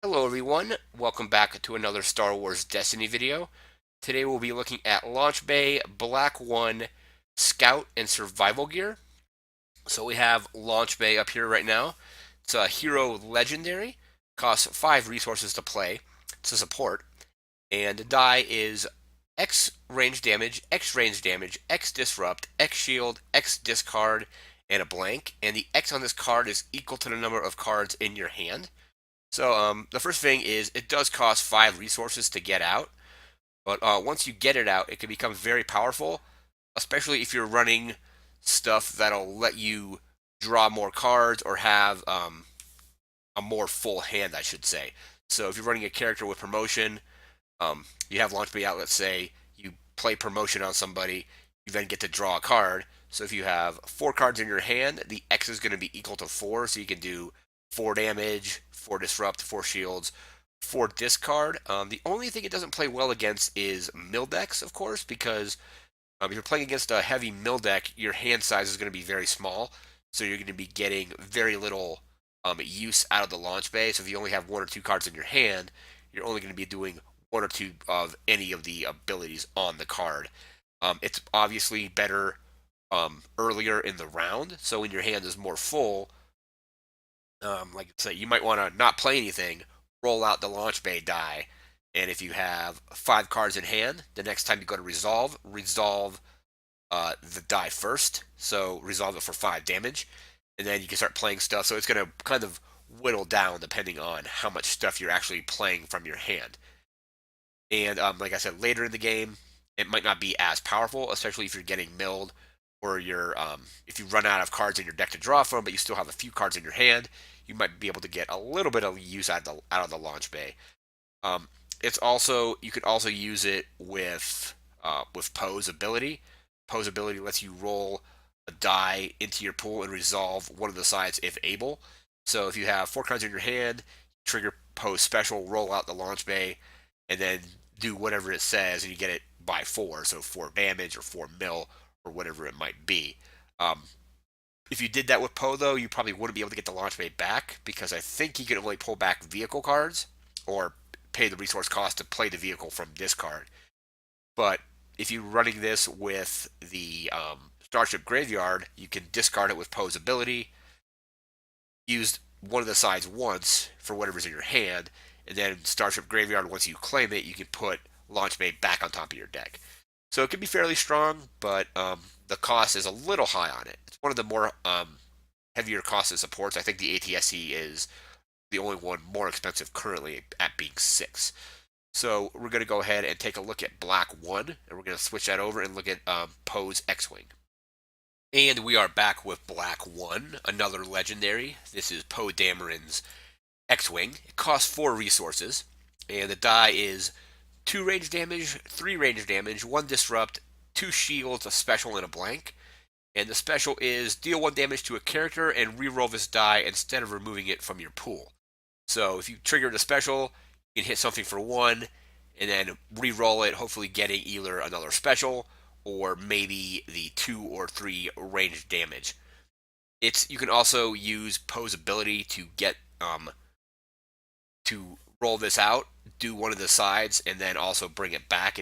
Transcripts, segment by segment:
Hello everyone, welcome back to another Star Wars Destiny video. Today we'll be looking at Launch Bay Black 1 Scout and Survival Gear. So we have Launch Bay up here right now. It's a Hero Legendary, costs 5 resources to play, to support, and the die is X range damage, X disrupt, X shield, X discard, and a blank, and the X on this card is equal to the number of cards in your hand. So the first thing is it does cost 5 resources to get out, but once you get it out, it can become very powerful, especially if you're running stuff that'll let you draw more cards or have a more full hand, I should say. So if you're running a character with promotion, you have launch bay out. Let's say you play promotion on somebody, you then get to draw a card. So if you have 4 cards in your hand, the X is going to be equal to 4, so you can do 4 damage, 4 disrupt, 4 shields, 4 discard. The only thing it doesn't play well against is mill decks, of course, because if you're playing against a heavy mill deck, your hand size is going to be very small, so you're going to be getting very little use out of the launch bay. So if you only have 1 or 2 cards in your hand, you're only going to be doing 1 or 2 of any of the abilities on the card. It's obviously better earlier in the round, so when your hand is more full, like I say, you might want to not play anything, roll out the launch bay die, and if you have 5 cards in hand, the next time you go to resolve the die first, so resolve it for 5 damage, and then you can start playing stuff. So it's going to kind of whittle down depending on how much stuff you're actually playing from your hand. And like I said, later in the game, it might not be as powerful, especially if you're getting milled or you're if you run out of cards in your deck to draw from, but you still have a few cards in your hand. You might be able to get a little bit of use out of the launch bay. It's also you could also use it with Poe's ability. Poe's ability lets you roll a die into your pool and resolve one of the sides if able. So if you have 4 cards in your hand, trigger Poe's special, roll out the launch bay, and then do whatever it says, and you get it by 4, so 4 damage or 4 mil or whatever it might be. Um, if you did that with Poe, though, you probably wouldn't be able to get the launch bay back because I think you can only pull back vehicle cards or pay the resource cost to play the vehicle from discard. But if you're running this with the Starship Graveyard, you can discard it with Poe's ability, use one of the sides once for whatever's in your hand, and then Starship Graveyard, once you claim it, you can put Launch Bay back on top of your deck. So it can be fairly strong, but the cost is a little high on it. It's one of the more heavier costs it supports. I think the ATSC is the only one more expensive currently at being 6. So we're going to go ahead and take a look at Black 1, and we're going to switch that over and look at Poe's X-Wing. And we are back with Black 1, another legendary. This is Poe Dameron's X-Wing. It costs 4 resources, and the die is 2 range damage, 3 range damage, 1 disrupt, 2 shields, a special, and a blank. And the special is deal 1 damage to a character and reroll this die instead of removing it from your pool. So if you trigger the special, you can hit something for 1 and then re-roll it, hopefully getting either another special or maybe the 2 or 3 range damage. You can also use Poe's ability to get to roll this out, do one of the sides, and then also bring it back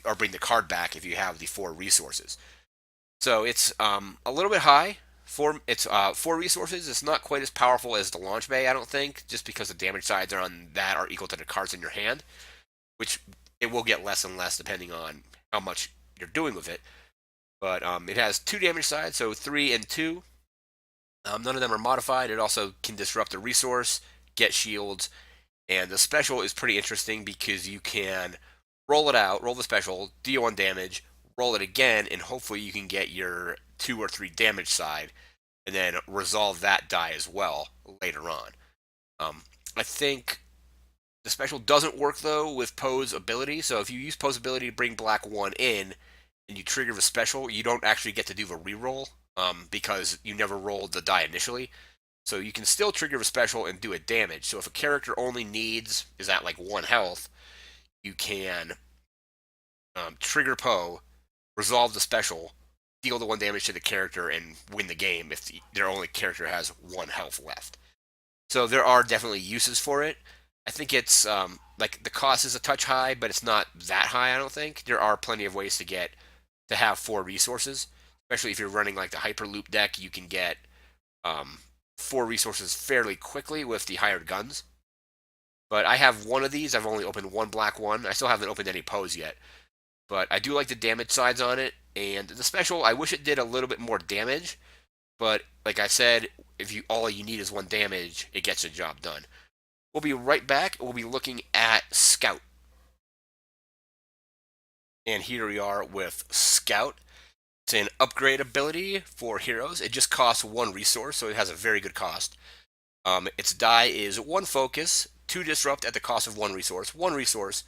or bring the card back if you have the 4 resources. So it's a little bit high. It's 4 resources. It's not quite as powerful as the launch bay, I don't think, just because the damage sides on that are equal to the cards in your hand, which it will get less and less depending on how much you're doing with it. But it has 2 damage sides, so 3 and 2. None of them are modified. It also can disrupt a resource, get shields, and the special is pretty interesting because you can roll it out, roll the special, deal 1 damage, roll it again, and hopefully you can get your 2 or 3 damage side, and then resolve that die as well later on. I think the special doesn't work though with Poe's ability. So if you use Poe's ability to bring Black 1 in and you trigger the special, you don't actually get to do the reroll because you never rolled the die initially. So you can still trigger the special and do a damage. So if a character only is at like 1 health, you can trigger Poe, resolve the special, deal the 1 damage to the character, and win the game if their only character has 1 health left. So there are definitely uses for it. I think it's like the cost is a touch high, but it's not that high. I don't think there are plenty of ways to have four resources, especially if you're running like the Hyperloop deck. You can get um, four resources fairly quickly with the hired guns. But I have one of these. I've only opened one black one. I still haven't opened any pose yet. But I do like the damage sides on it. And the special, I wish it did a little bit more damage. But like I said, if you all you need is one damage, it gets the job done. We'll be right back. We'll be looking at Scout. And here we are with Scout. It's an upgrade ability for heroes. It just costs one resource, so it has a very good cost. Its die is one focus, two disrupt at the cost of one resource,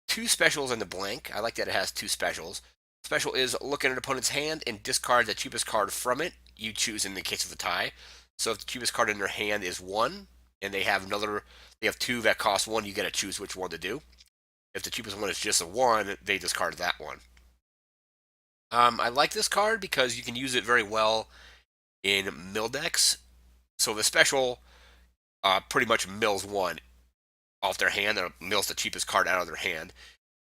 two specials in the blank. I like that it has two specials. Special is look at an opponent's hand and discard the cheapest card from it. You choose in the case of a tie. So if the cheapest card in their hand is one, and they have two that cost one, you get to choose which one to do. If the cheapest one is just a one, they discard that one. I like this card because you can use it very well in mill decks. So the special pretty much mills one off their hand, or mills the cheapest card out of their hand.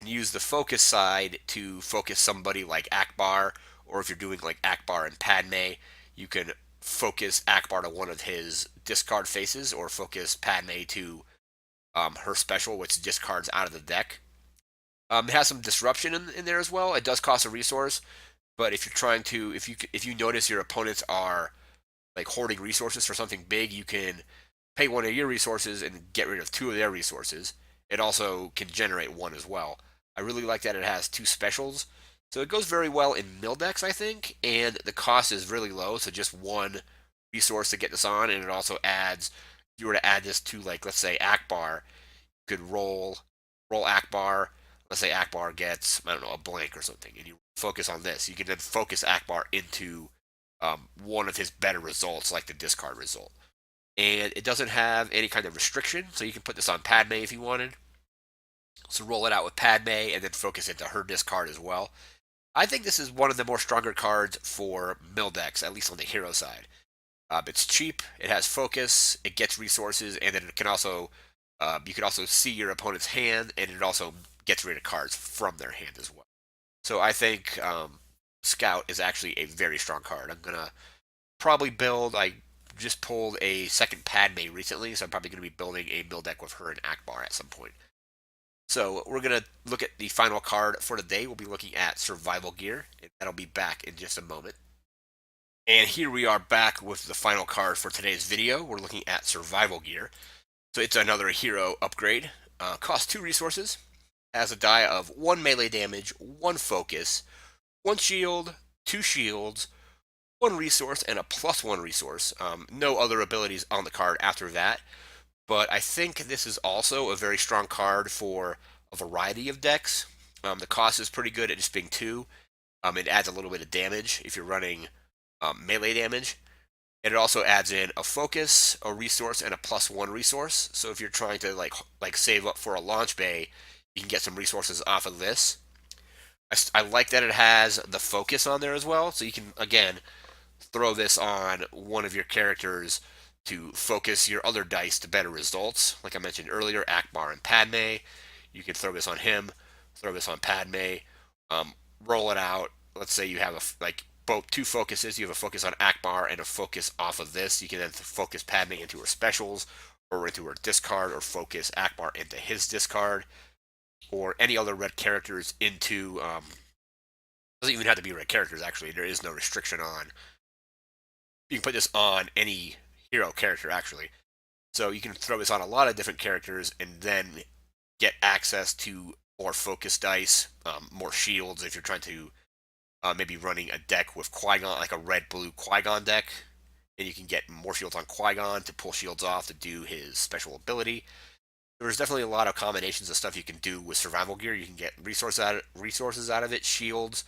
And use the focus side to focus somebody like Akbar, or if you're doing like Akbar and Padme, you can focus Akbar to one of his discard faces, or focus Padme to her special, which discards out of the deck. It has some disruption in there as well. It does cost a resource, but if you're trying to, if you notice your opponents are like hoarding resources for something big, you can pay one of your resources and get rid of two of their resources. It also can generate one as well. I really like that it has two specials. So it goes very well in mill decks, I think, and the cost is really low, so just one resource to get this on, and it also adds, if you were to add this to, like, let's say Akbar, you could roll Akbar. Let's say Akbar gets, I don't know, a blank or something, and you focus on this. You can then focus Akbar into one of his better results, like the discard result. And it doesn't have any kind of restriction, so you can put this on Padme if you wanted. So roll it out with Padme and then focus into her discard as well. I think this is one of the more stronger cards for mill decks, at least on the hero side. It's cheap, it has focus, it gets resources, and then it can also you can also see your opponent's hand, and it also gets rid of cards from their hand as well. So I think Scout is actually a very strong card. I'm gonna probably build. I just pulled a second Padme recently, so I'm probably gonna be building a mill deck with her and Akbar at some point. So we're going to look at the final card for the day. We'll be looking at Survival Gear, and that'll be back in just a moment. And here we are back with the final card for today's video. We're looking at Survival Gear. So it's another hero upgrade. Costs two resources. Has a die of one melee damage, one focus, one shield, two shields, one resource, and a +1 resource. No other abilities on the card after that. But I think this is also a very strong card for a variety of decks. The cost is pretty good at just being two. It adds a little bit of damage if you're running melee damage. And it also adds in a focus, a resource, and a +1 resource. So if you're trying to like save up for a launch bay, you can get some resources off of this. I like that it has the focus on there as well. So you can, again, throw this on one of your characters to focus your other dice to better results. Like I mentioned earlier, Akbar and Padme. You can throw this on him, throw this on Padme, roll it out. Let's say you have like both two focuses. You have a focus on Akbar and a focus off of this. You can then focus Padme into her specials or into her discard, or focus Akbar into his discard, or any other red characters into. Doesn't even have to be red characters. Actually, there is no restriction on. You can put this on any hero character actually. So you can throw this on a lot of different characters and then get access to more focus dice, more shields if you're trying to maybe running a deck with Qui-Gon, like a red-blue Qui-Gon deck. And you can get more shields on Qui-Gon to pull shields off to do his special ability. There's definitely a lot of combinations of stuff you can do with survival gear. You can get resources out of it, shields,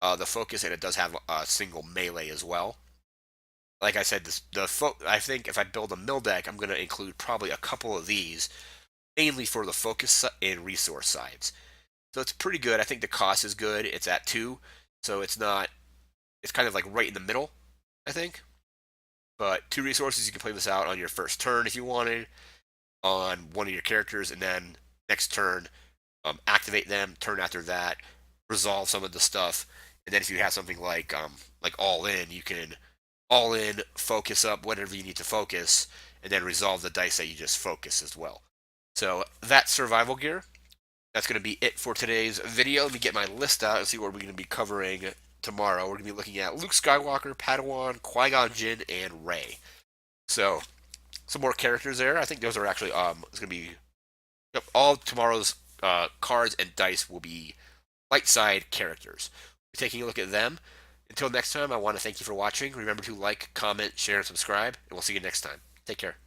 the focus, and it does have a single melee as well. Like I said, I think if I build a mill deck, I'm going to include probably a couple of these, mainly for the focus and resource sides. So it's pretty good. I think the cost is good. It's at 2, so it's not. It's kind of like right in the middle, I think. But 2 resources, you can play this out on your first turn if you wanted. on one of your characters, and then next turn activate them. Turn after that, resolve some of the stuff, and then if you have something like all in, you can all in, focus up whatever you need to focus, and then resolve the dice that you just focus as well. So that's survival gear. That's going to be it for today's video. Let me get my list out and see what we're going to be covering tomorrow. We're going to be looking at Luke Skywalker, Padawan, Qui-Gon Jinn, and Rey. So some more characters there. I think those are actually it's going to be all tomorrow's cards and dice will be light side characters. We're taking a look at them. Until next time, I want to thank you for watching. Remember to like, comment, share, and subscribe, and we'll see you next time. Take care.